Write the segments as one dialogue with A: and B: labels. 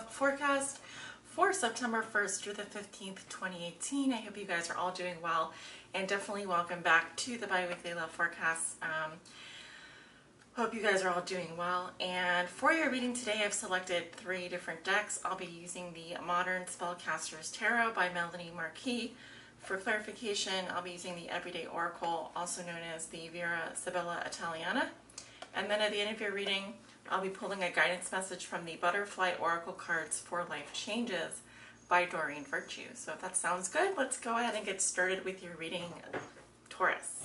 A: Love forecast for September 1st through the 15th, 2018. I hope you guys are all doing well, and definitely welcome back to the bi-weekly love forecast. Hope you guys are all doing well. And for your reading today, I've selected 3 different decks. I'll be using the Modern Spellcaster's Tarot by Melanie Marquis. For clarification, I'll be using the Everyday Oracle, also known as the Vera Sibilla Italiana. And then at the end of your reading, I'll be pulling a guidance message from the Butterfly Oracle cards for Life Changes by Doreen Virtue. So if that sounds good, let's go ahead and get started with your reading, Taurus.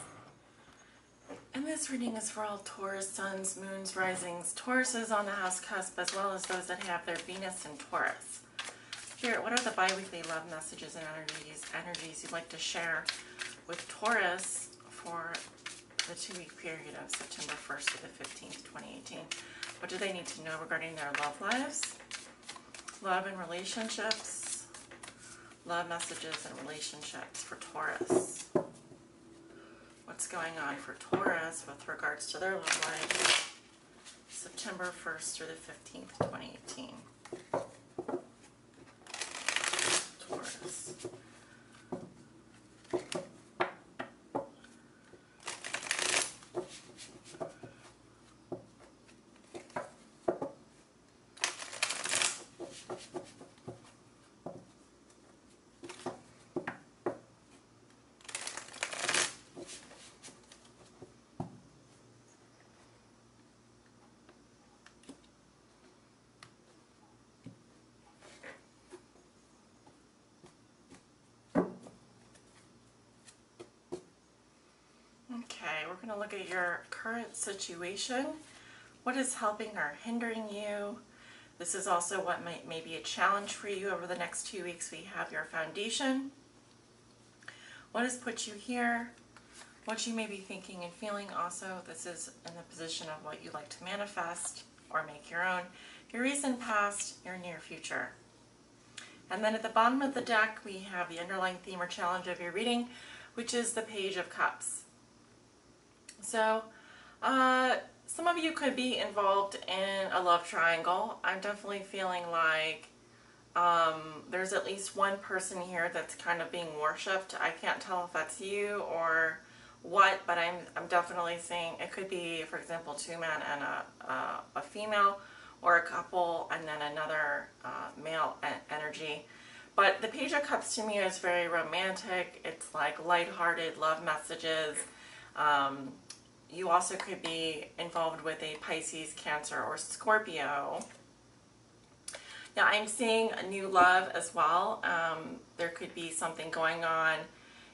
A: And this reading is for all Taurus, suns, moons, risings, Tauruses on the house cusp, as well as those that have their Venus in Taurus. Here, what are the bi-weekly love messages and energies you'd like to share with Taurus for the 2-week period of September 1st to the 15th, 2018? What do they need to know regarding their love lives, love and relationships, love messages and relationships for Taurus? What's going on for Taurus with regards to their love life, September 1st through the 15th, 2018? Taurus. Okay, we're going to look at your current situation. What is helping or hindering you? This is also what may be a challenge for you over the next 2 weeks. We have your foundation. What has put you here? What you may be thinking and feeling also. This is in the position of what you'd like to manifest or make your own. Your recent past, your near future. And then at the bottom of the deck, we have the underlying theme or challenge of your reading, which is the Page of Cups. So, some of you could be involved in a love triangle. I'm definitely feeling like there's at least one person here that's kind of being worshipped. I can't tell if that's you or what, but I'm definitely seeing it could be, for example, 2 men and a female, or a couple and then another male energy. But the Page of Cups to me is very romantic. It's like lighthearted love messages. You also could be involved with a Pisces, Cancer, or Scorpio. Now I'm seeing a new love as well. There could be something going on.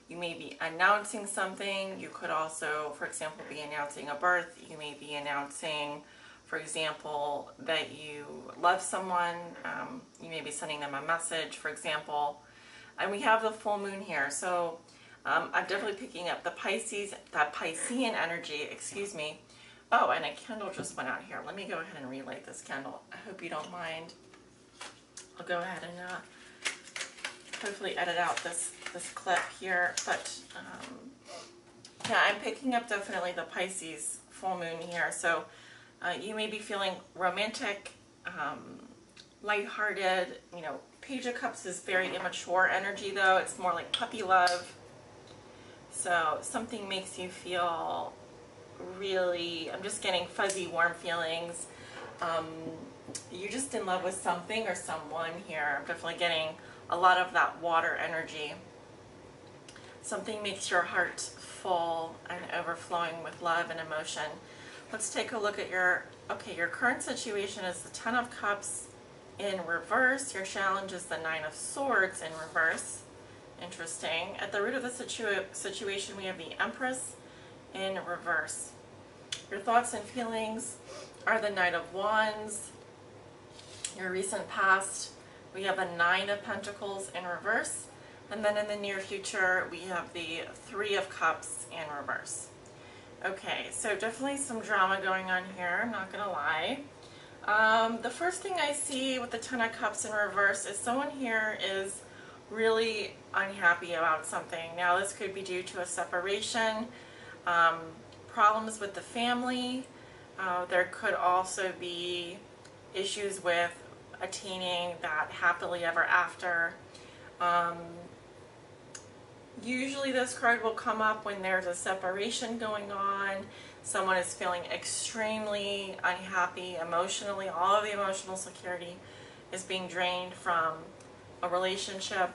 A: You may be announcing something. You could also, for example, be announcing a birth. You may be announcing, for example, that you love someone. You may be sending them a message, for example. And we have the full moon here. So I'm definitely picking up the that Piscean energy, excuse me. Oh, and a candle just went out here. Let me go ahead and relight this candle. I hope you don't mind. I'll go ahead and hopefully edit out this clip here. But yeah, I'm picking up definitely the Pisces full moon here. So you may be feeling romantic, lighthearted. You know, Page of Cups is very immature energy though. It's more like puppy love. So something makes you feel really, I'm just getting fuzzy, warm feelings. You're just in love with something or someone here. I'm definitely getting a lot of that water energy. Something makes your heart full and overflowing with love and emotion. Let's take a look at your current situation is the 10 of Cups in reverse. Your challenge is the 9 of Swords in reverse. Interesting. At the root of the situation, we have the Empress in reverse. Your thoughts and feelings are the Knight of Wands. Your recent past, we have the 9 of Pentacles in reverse. And then in the near future, we have the 3 of Cups in reverse. Okay, so definitely some drama going on here, I'm not going to lie. The first thing I see with the 10 of Cups in reverse is someone here is really unhappy about something. Now this could be due to a separation, problems with the family. There could also be issues with attaining that happily ever after. Usually this card will come up when there's a separation going on. Someone is feeling extremely unhappy emotionally. All of the emotional security is being drained from a relationship.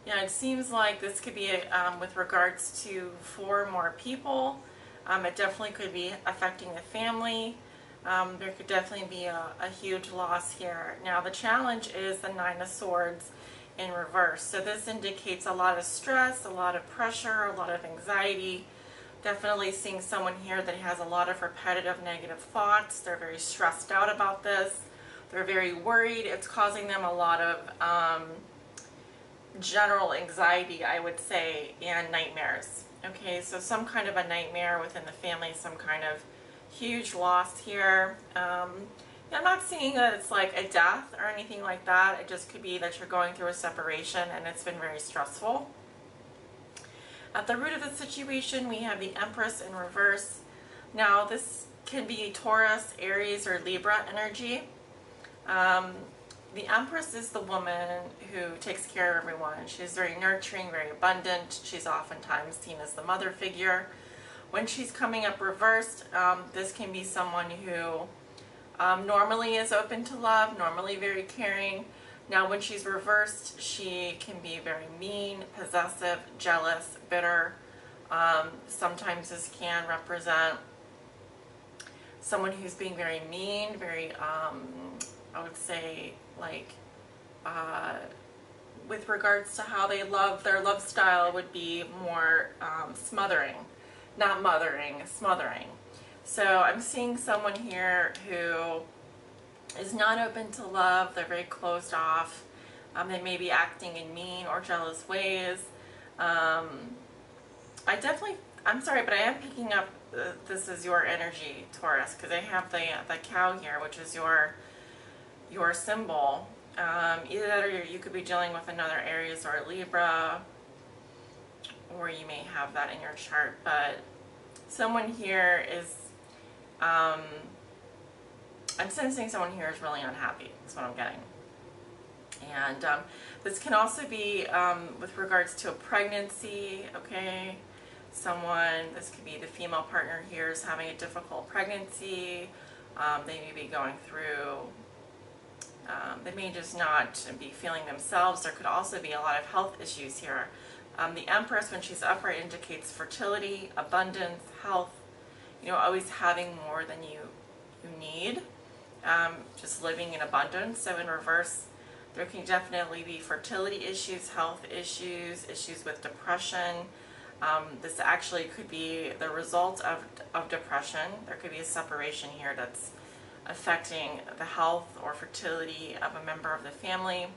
A: Yeah, it seems like this could be with regards to 4 more people. It definitely could be affecting the family. There could definitely be a huge loss here. Now the challenge is the 9 of Swords in reverse. So this indicates a lot of stress, a lot of pressure, a lot of anxiety. Definitely seeing someone here that has a lot of repetitive negative thoughts. They're very stressed out about this. They're very worried. It's causing them a lot of general anxiety, I would say, and nightmares. Okay, so some kind of a nightmare within the family, some kind of huge loss here. I'm not seeing that it's like a death or anything like that. It just could be that you're going through a separation and it's been very stressful. At the root of the situation, we have the Empress in reverse. Now, this can be Taurus, Aries, or Libra energy. The Empress is the woman who takes care of everyone. She's very nurturing, very abundant. She's oftentimes seen as the mother figure. When she's coming up reversed, this can be someone who normally is open to love, normally very caring. Now when she's reversed, she can be very mean, possessive, jealous, bitter. Sometimes this can represent someone who's being very mean, very, I would say, like, with regards to how they love, their love style would be more smothering. Not mothering, smothering. So I'm seeing someone here who is not open to love. They're very closed off. They may be acting in mean or jealous ways. I'm sorry, but I am picking up this is your energy, Taurus, because I have the cow here, which is your symbol. Either that or you could be dealing with another Aries or Libra, or you may have that in your chart, but someone here is, I'm sensing someone here is really unhappy. That's what I'm getting. And this can also be with regards to a pregnancy, okay? This could be the female partner here is having a difficult pregnancy. They may be going through, they may just not be feeling themselves. There could also be a lot of health issues here. The Empress, when she's upright, indicates fertility, abundance, health, always having more than you need, just living in abundance. So in reverse, there can definitely be fertility issues, health issues, issues with depression. This actually could be the result of depression. There could be a separation here that's affecting the health or fertility of a member of the family.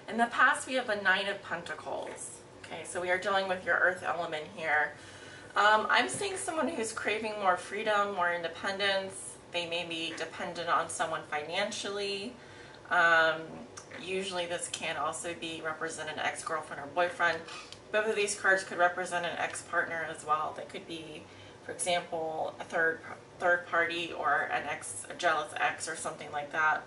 A: In the past, we have the 9 of Pentacles. Okay, so we are dealing with your earth element here. I'm seeing someone who's craving more freedom, more independence. They may be dependent on someone financially. Usually this can also be represented an ex-girlfriend or boyfriend. Both of these cards could represent an ex-partner as well. That could be, for example, a third party or a jealous ex or something like that.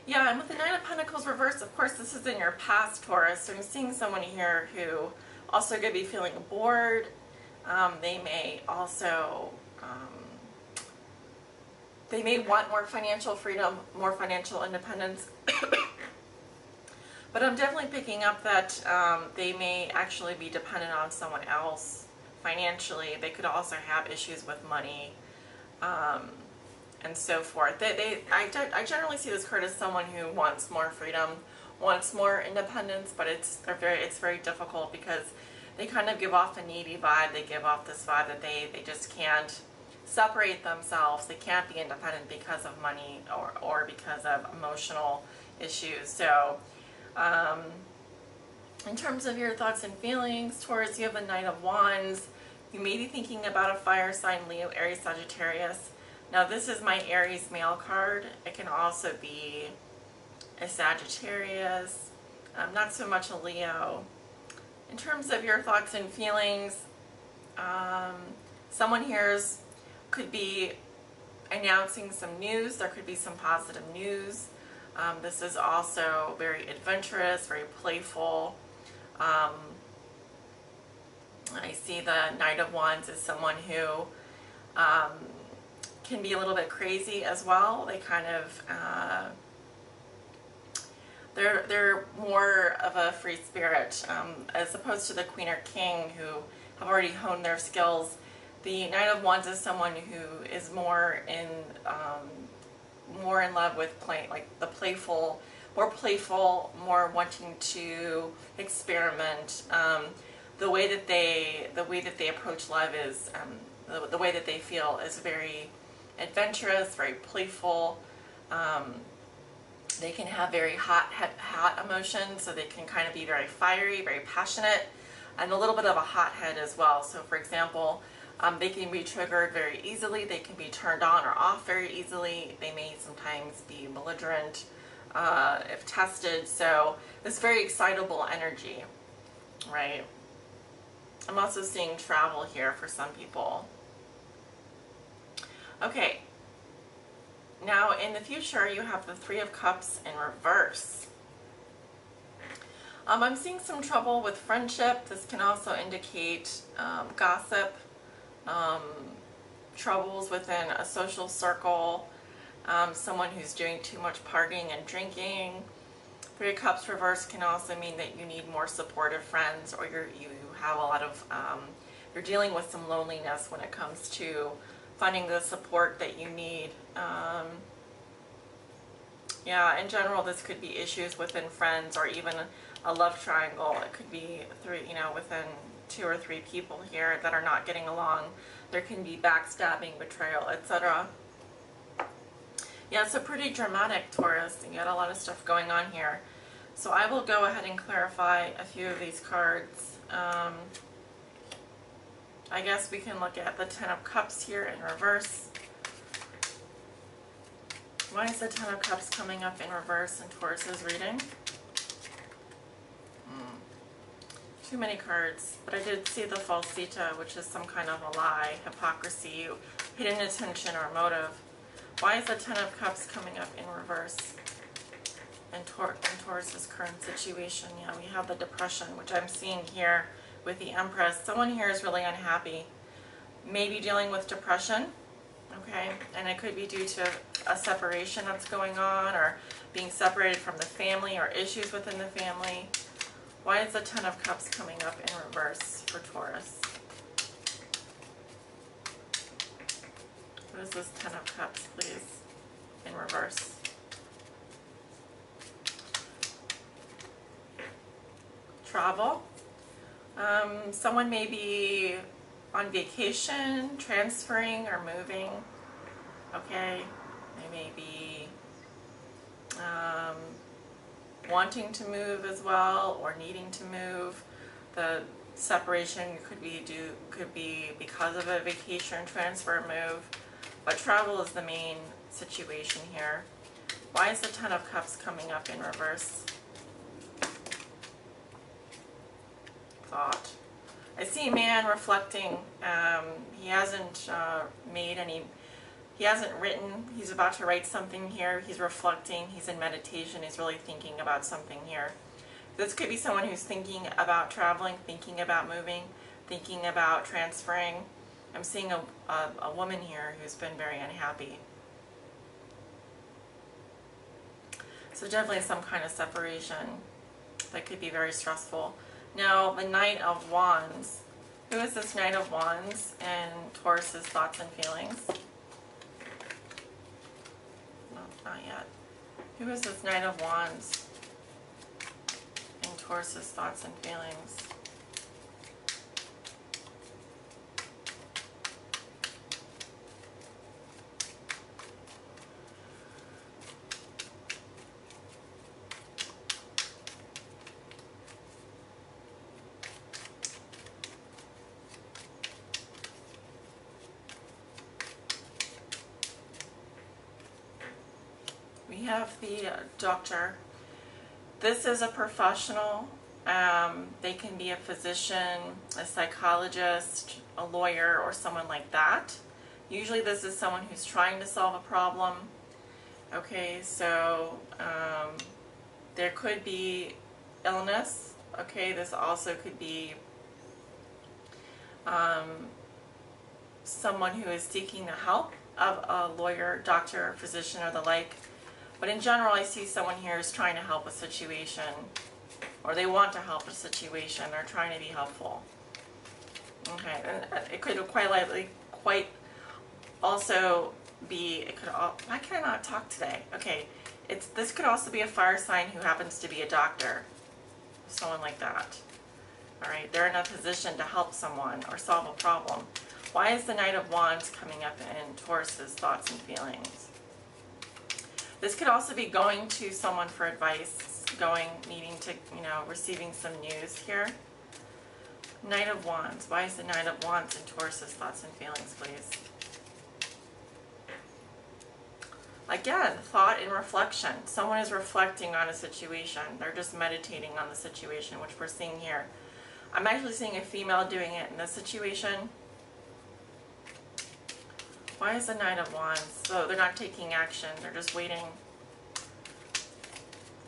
A: Yeah, and with the 9 of Pentacles reversed, of course, this is in your past, Taurus. So I'm seeing someone here who also could be feeling bored. They may also, they may want more financial freedom, more financial independence. But I'm definitely picking up that they may actually be dependent on someone else financially. They could also have issues with money. And so forth. I generally see this card as someone who wants more freedom, wants more independence, but it's very difficult because they kind of give off a needy vibe. They give off this vibe that they just can't separate themselves. They can't be independent because of money or because of emotional issues. So in terms of your thoughts and feelings, Taurus, you have the Knight of Wands. You may be thinking about a fire sign, Leo, Aries, Sagittarius. Now this is my Aries male card. It can also be a Sagittarius, not so much a Leo. In terms of your thoughts and feelings, Someone here could be announcing some news. There could be some positive news. This is also very adventurous, very playful. I see the Knight of Wands as someone who can be a little bit crazy as well. They kind of they're more of a free spirit as opposed to the Queen or King, who have already honed their skills. The Knight of Wands is someone who is more in love with playing, like the playful, more wanting to experiment. The way that they approach love is the way that they feel is very adventurous, very playful. They can have very hot emotions, so they can kind of be very fiery, very passionate, and a little bit of a hothead as well. So for example, they can be triggered very easily. They can be turned on or off very easily. They may sometimes be belligerent if tested. So this very excitable energy, right? I'm also seeing travel here for some people. Okay. Now in the future, you have the Three of Cups in reverse. I'm seeing some trouble with friendship. This can also indicate gossip, troubles within a social circle, someone who's doing too much partying and drinking. Three of Cups reverse can also mean that you need more supportive friends, or you have a lot of, you're dealing with some loneliness when it comes to finding the support that you need. Yeah, in general, this could be issues within friends or even a love triangle. It could be within 2 or 3 people here that are not getting along. There can be backstabbing, betrayal, etc. Yeah, it's a pretty dramatic Taurus. You got a lot of stuff going on here. So I will go ahead and clarify a few of these cards. I guess we can look at the Ten of Cups here in reverse. Why is the Ten of Cups coming up in reverse in Taurus's reading? Too many cards, but I did see the falsita, which is some kind of a lie, hypocrisy, hidden intention, or motive. Why is the Ten of Cups coming up in reverse in Taurus's current situation? Yeah, we have the depression, which I'm seeing here with the Empress. Someone here is really unhappy, maybe dealing with depression, okay? And it could be due to a separation that's going on, or being separated from the family, or issues within the family. Why is the Ten of Cups coming up in reverse for Taurus? What is this Ten of Cups, please, in reverse? Travel. Someone may be on vacation, transferring, or moving. Okay, they may be wanting to move as well, or needing to move. The separation could be because of a vacation, transfer, move. But travel is the main situation here. Why is the Ten of Cups coming up in reverse? Thought. I see a man reflecting. He hasn't he hasn't written. He's about to write something here. He's reflecting. He's in meditation. He's really thinking about something here. This could be someone who's thinking about traveling, thinking about moving, thinking about transferring. I'm seeing a woman here who's been very unhappy. So definitely some kind of separation that could be very stressful. Now, the Knight of Wands. Who is this Knight of Wands and Taurus's thoughts and feelings? No, not yet. Who is this Knight of Wands and Taurus's thoughts and feelings? We have the Doctor. This is a professional. They can be a physician, a psychologist, a lawyer, or someone like that. Usually this is someone who's trying to solve a problem. Okay, so there could be illness. Okay, this also could be someone who is seeking the help of a lawyer, doctor, physician, or the like. But in general, I see someone here is trying to help a situation, or they want to help a situation. They're trying to be helpful. Okay, and it could quite also be, why can I not talk today? Okay, this could also be a fire sign who happens to be a doctor, someone like that. All right, they're in a position to help someone or solve a problem. Why is the Knight of Wands coming up in Taurus's thoughts and feelings? This could also be going to someone for advice, needing to, receiving some news here. Knight of Wands. Why is the Knight of Wands in Taurus's thoughts and feelings, please? Again, thought and reflection. Someone is reflecting on a situation. They're just meditating on the situation, which we're seeing here. I'm actually seeing a female doing it in this situation. Why is the Knight of Wands? So they're not taking action. They're just waiting,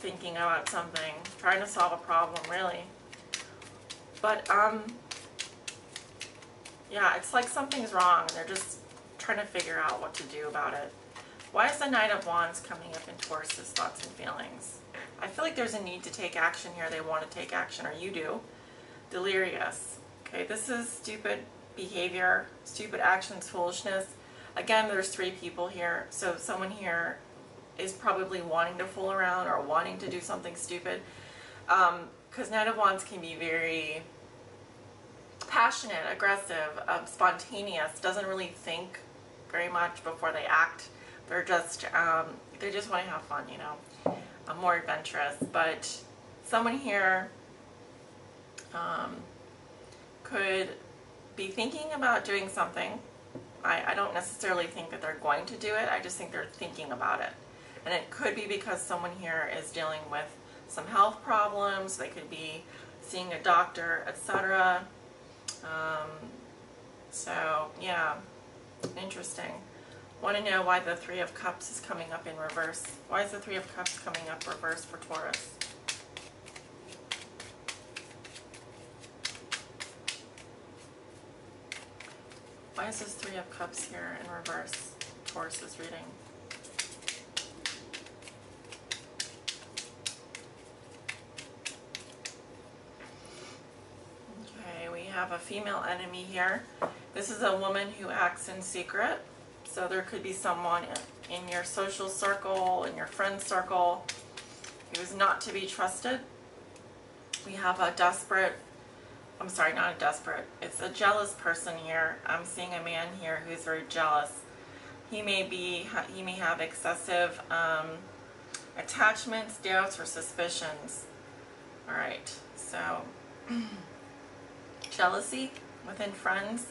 A: thinking about something, trying to solve a problem, really. But, yeah, it's like something's wrong. They're just trying to figure out what to do about it. Why is the Knight of Wands coming up in Taurus's thoughts and feelings? I feel like there's a need to take action here. They want to take action, or you do. Delirious. Okay, this is stupid behavior, stupid actions, foolishness. Again, there's 3 people here, so someone here is probably wanting to fool around or wanting to do something stupid. Because Knight of Wands can be very passionate, aggressive, spontaneous, doesn't really think very much before they act. They're just, they just want to have fun, more adventurous. But someone here could be thinking about doing something. I don't necessarily think that they're going to do it. I just think they're thinking about it. And it could be because someone here is dealing with some health problems. They could be seeing a doctor, etc. So, yeah, interesting. Want to know why the 3 of Cups is coming up in reverse. Why is the 3 of Cups coming up reverse for Taurus? Why is this 3 of Cups here in reverse? Taurus is reading. Okay, we have a female enemy here. This is a woman who acts in secret. So there could be someone in your social circle, in your friend circle, who is not to be trusted. We have a desperate, I'm sorry, not a desperate, it's a jealous person here. I'm seeing a man here who's very jealous. He may have excessive attachments, doubts, or suspicions. All right, so jealousy within friends,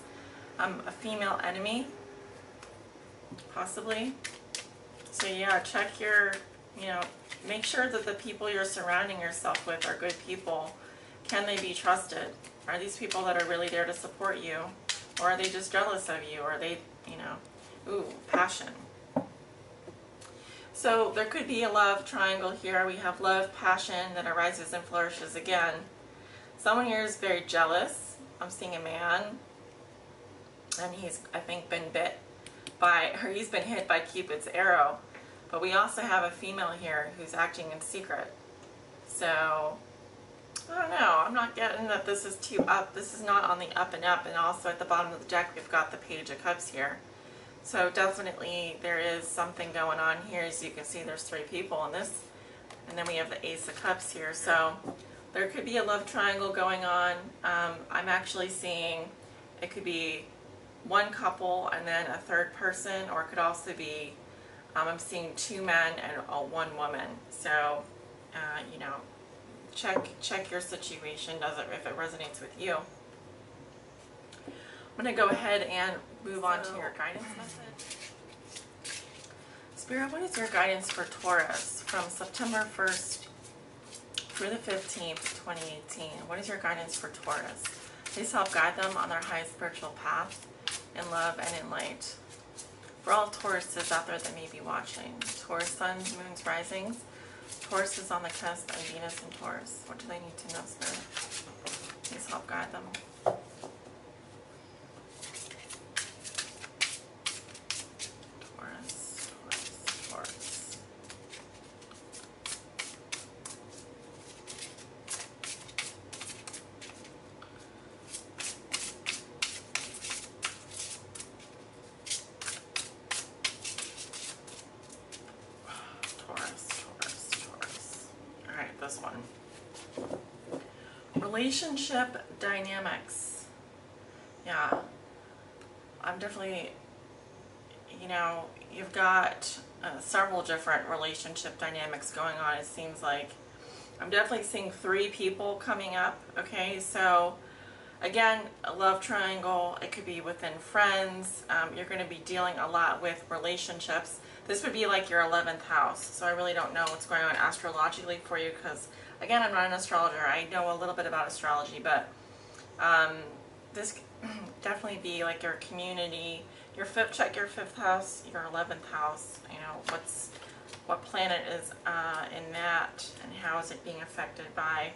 A: a female enemy, possibly. So yeah, check your, make sure that the people you're surrounding yourself with are good people. Can they be trusted? Are these people that are really there to support you? Or are they just jealous of you? Or are they, ooh, passion. So there could be a love triangle here. We have love, passion that arises and flourishes again. Someone here is very jealous. I'm seeing a man, and he's, I think, been bit by, or he's been hit by Cupid's arrow. But we also have a female here who's acting in secret. So, I don't know. I'm not getting that this is too up. This is not on the up and up. And also at the bottom of the deck, we've got the Page of Cups here. So definitely there is something going on here. As you can see, there's 3 people in this. And then we have the Ace of Cups here. So there could be a love triangle going on. I'm actually seeing it could be one couple and then a third person, or it could also be, I'm seeing 2 men and 1 woman. So, check your situation, if it resonates with you. I'm going to go ahead and move on to your guidance message. Spirit, what is your guidance for Taurus from September 1st through the 15th, 2018. What is your guidance for Taurus? Please help guide them on their high spiritual path in love and in light. For all Tauruses out there that may be watching, Taurus suns, moons, risings. Taurus is on the cusp and Venus in Taurus. What do they need to know, Spirit? Please help guide them. Taurus, Taurus, Taurus. This one. Relationship dynamics. Yeah. I'm definitely, you know, you've got several different relationship dynamics going on. It seems like I'm definitely seeing 3 people coming up. Okay, so again, a love triangle. It could be within friends. You're going to be dealing a lot with relationships. This would be like your 11th house. So I really don't know what's going on astrologically for you because, again, I'm not an astrologer. I know a little bit about astrology, but this definitely be like your community. Check your 5th house, your 11th house. You know, what planet is in that and how is it being affected by.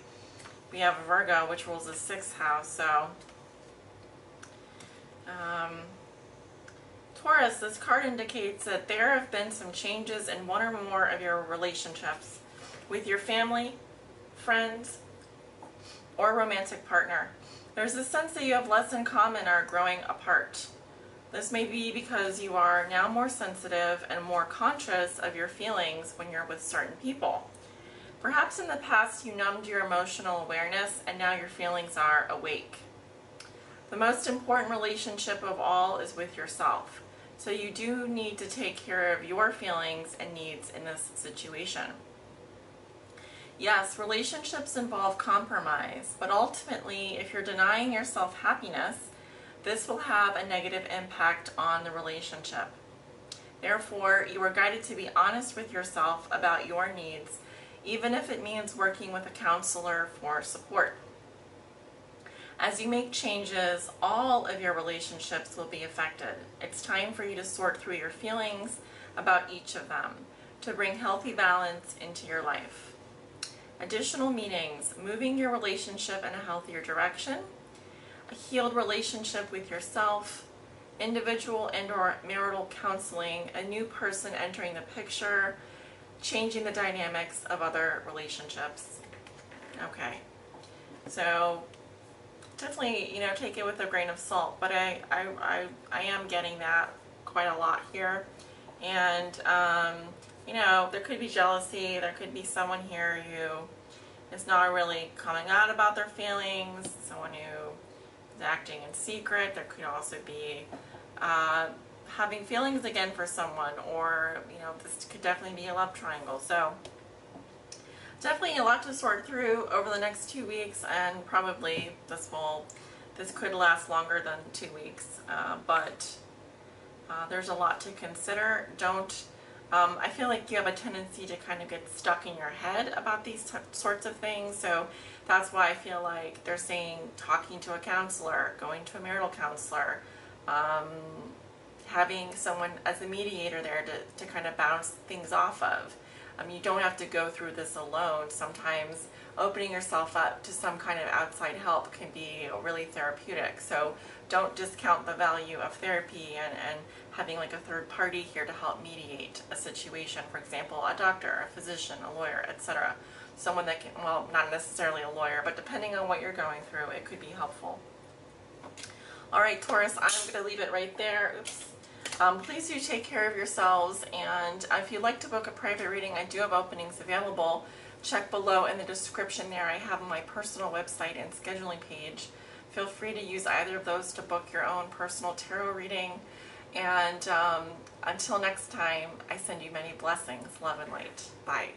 A: We have Virgo, which rules the 6th house. So Taurus, this card indicates that there have been some changes in one or more of your relationships with your family, friends, or romantic partner. There's a sense that you have less in common or are growing apart. This may be because you are now more sensitive and more conscious of your feelings when you're with certain people. Perhaps in the past you numbed your emotional awareness and now your feelings are awake. The most important relationship of all is with yourself. So you do need to take care of your feelings and needs in this situation. Yes, relationships involve compromise, but ultimately, if you're denying yourself happiness, this will have a negative impact on the relationship. Therefore, you are guided to be honest with yourself about your needs, even if it means working with a counselor for support. As you make changes, all of your relationships will be affected. It's time for you to sort through your feelings about each of them to bring healthy balance into your life. Additional meanings: moving your relationship in a healthier direction, a healed relationship with yourself, individual and or marital counseling, a new person entering the picture, changing the dynamics of other relationships. Okay, so definitely, you know, take it with a grain of salt, but I am getting that quite a lot here. And you know, there could be jealousy, there could be someone here who is not really coming out about their feelings, someone who is acting in secret. There could also be having feelings again for someone, or, you know, this could definitely be a love triangle. So definitely a lot to sort through over the next 2 weeks, and probably this could last longer than 2 weeks, but there's a lot to consider. I feel like you have a tendency to kind of get stuck in your head about these sorts of things, so that's why I feel like they're saying talking to a counselor, going to a marital counselor, having someone as a mediator there to kind of bounce things off of. You don't have to go through this alone. Sometimes opening yourself up to some kind of outside help can be really therapeutic. So don't discount the value of therapy and having like a third party here to help mediate a situation. For example, a doctor, a physician, a lawyer, etc. Someone that can, well, not necessarily a lawyer, but depending on what you're going through, it could be helpful. All right, Taurus, I'm going to leave it right there. Oops. Please do take care of yourselves, and if you'd like to book a private reading, I do have openings available. Check below in the description there. I have my personal website and scheduling page. Feel free to use either of those to book your own personal tarot reading. And until next time, I send you many blessings, love and light. Bye.